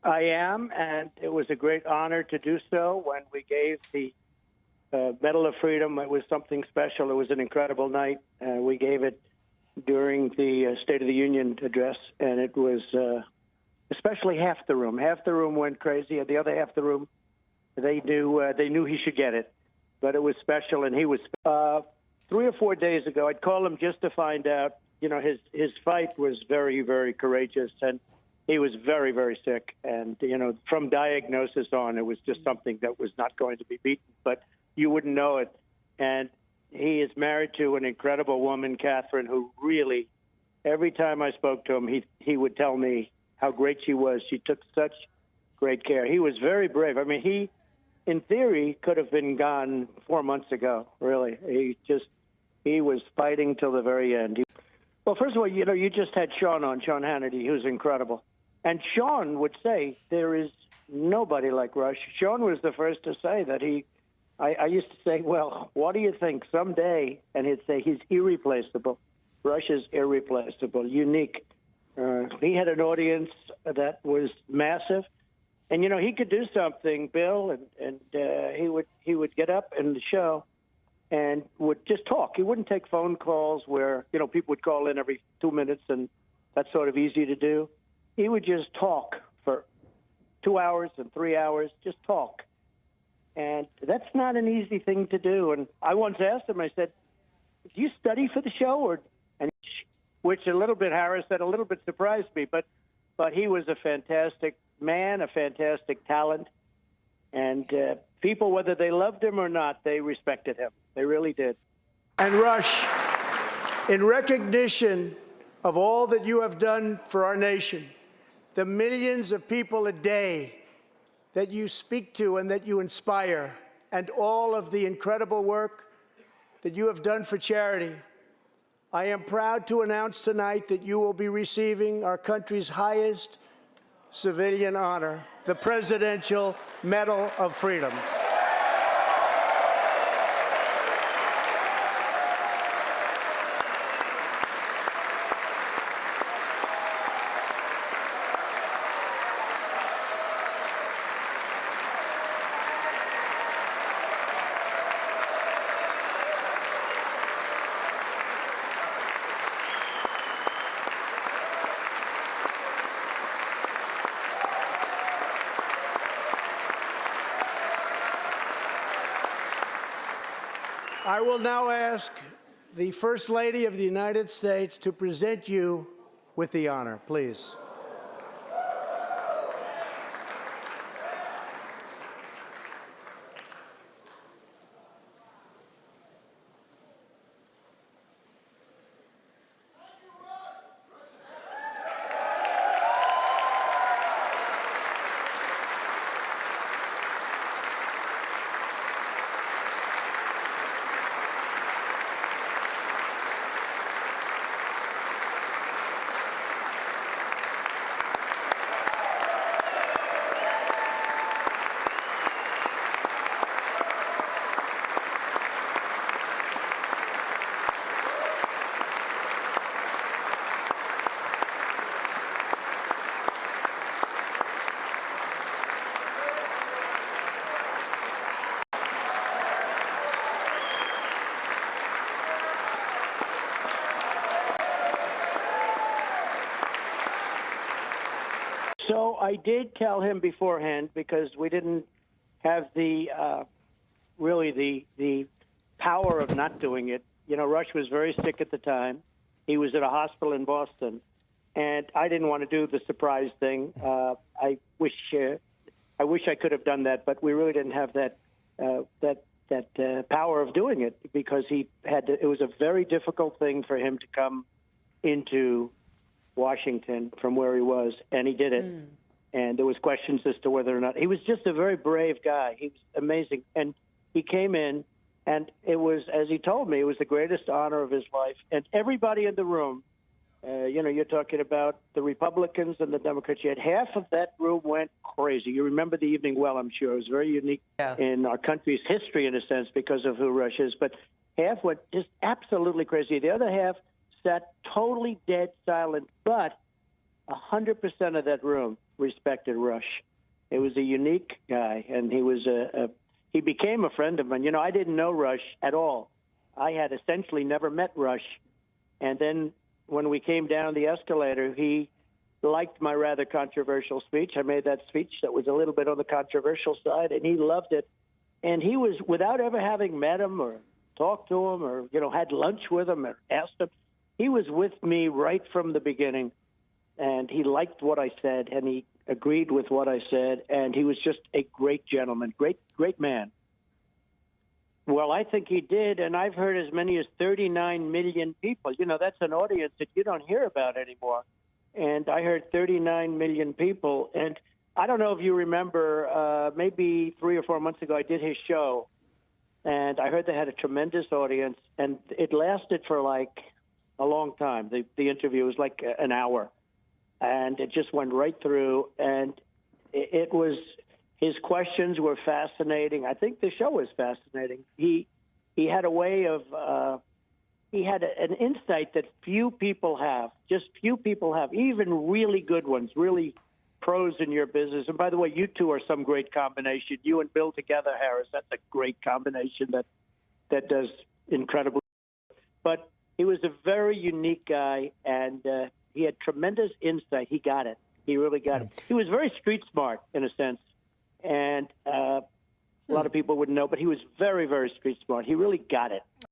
I am, and it was a great honor to do so. When we gave the Medal of Freedom, it was something special. It was an incredible night. We gave it during the State of the Union address, and it was especially half the room. Half the room went crazy, and the other half of the room, they knew he should get it. But it was special, and he was 3 or 4 days ago. I'd call him just to find out. You know, his fight was very, very courageous, and he was very, very sick. And, you know, from diagnosis on, it was just something that was not going to be beaten, but you wouldn't know it. And he is married to an incredible woman, Catherine, who really, every time I spoke to him, he would tell me how great she was. She took such great care. He was very brave. I mean, he, in theory, could have been gone 4 months ago, really. He was fighting till the very end. Well, first of all, you know, you just had Sean on, Sean Hannity, who's incredible. And Sean would say there is nobody like Rush. Sean was the first to say that I used to say, well, what do you think someday? And he'd say he's irreplaceable. Rush is irreplaceable, unique. He had an audience that was massive. And, you know, he could do something, Bill, and he would get up in the show and would just talk. He wouldn't take phone calls where, you know, people would call in every 2 minutes, and that's sort of easy to do. He would just talk for 2 hours and 3 hours, just talk. And that's not an easy thing to do. And I once asked him, I said, do you study for the show? Which a little bit, Harris said, a little bit surprised me. But he was a fantastic man, a fantastic talent. And people, whether they loved him or not, they respected him. They really did. And Rush, in recognition of all that you have done for our nation, the millions of people a day that you speak to and that you inspire, and all of the incredible work that you have done for charity, I am proud to announce tonight that you will be receiving our country's highest civilian honor, the Presidential Medal of Freedom. I will now ask the First Lady of the United States to present you with the honor, please. So I did tell him beforehand, because we didn't have the really the power of not doing it. You know, Rush was very sick at the time. He was at a hospital in Boston, and I didn't want to do the surprise thing. I wish I could have done that, but we really didn't have that power of doing it, because he had to, it was a very difficult thing for him to come into Washington from where he was, and he did it. And there was questions as to whether or not he was just a very brave guy. He was amazing, and he came in, and it was, as he told me, it was the greatest honor of his life. And everybody in the room, you know, you're talking about the Republicans and the Democrats. You had half of that room went crazy. You remember the evening well, I'm sure. It was very unique in our country's history, in a sense, because of who Rush is. But half went just absolutely crazy. The other half sat totally dead silent, but 100% of that room respected Rush. He was a unique guy, and he became a friend of mine. You know, I didn't know Rush at all. I had essentially never met Rush. And then when we came down the escalator, he liked my rather controversial speech. I made that speech that was a little bit on the controversial side, and he loved it. And he was, without ever having met him or talked to him or, you know, had lunch with him or asked him, he was with me right from the beginning. And he liked what I said, and he agreed with what I said, and he was just a great gentleman, great man. Well, I think he did, and I've heard as many as 39 million people. You know, that's an audience that you don't hear about anymore. And I heard 39 million people, and I don't know if you remember, maybe 3 or 4 months ago, I did his show, and I heard they had a tremendous audience, and it lasted for like a long time. The interview was like an hour. And it just went right through, and it was, his questions were fascinating. I think the show was fascinating. He had a way of, he had an insight that few people have, just few people have, even really good ones, really pros in your business. And by the way, you two are some great combination. You and Bill together, Harris, that's a great combination that does incredible. But he was a very unique guy, and he had tremendous insight. He got it. He really got it. He was very street smart in a sense, and a lot of people wouldn't know, but he was very, very street smart. He really got it.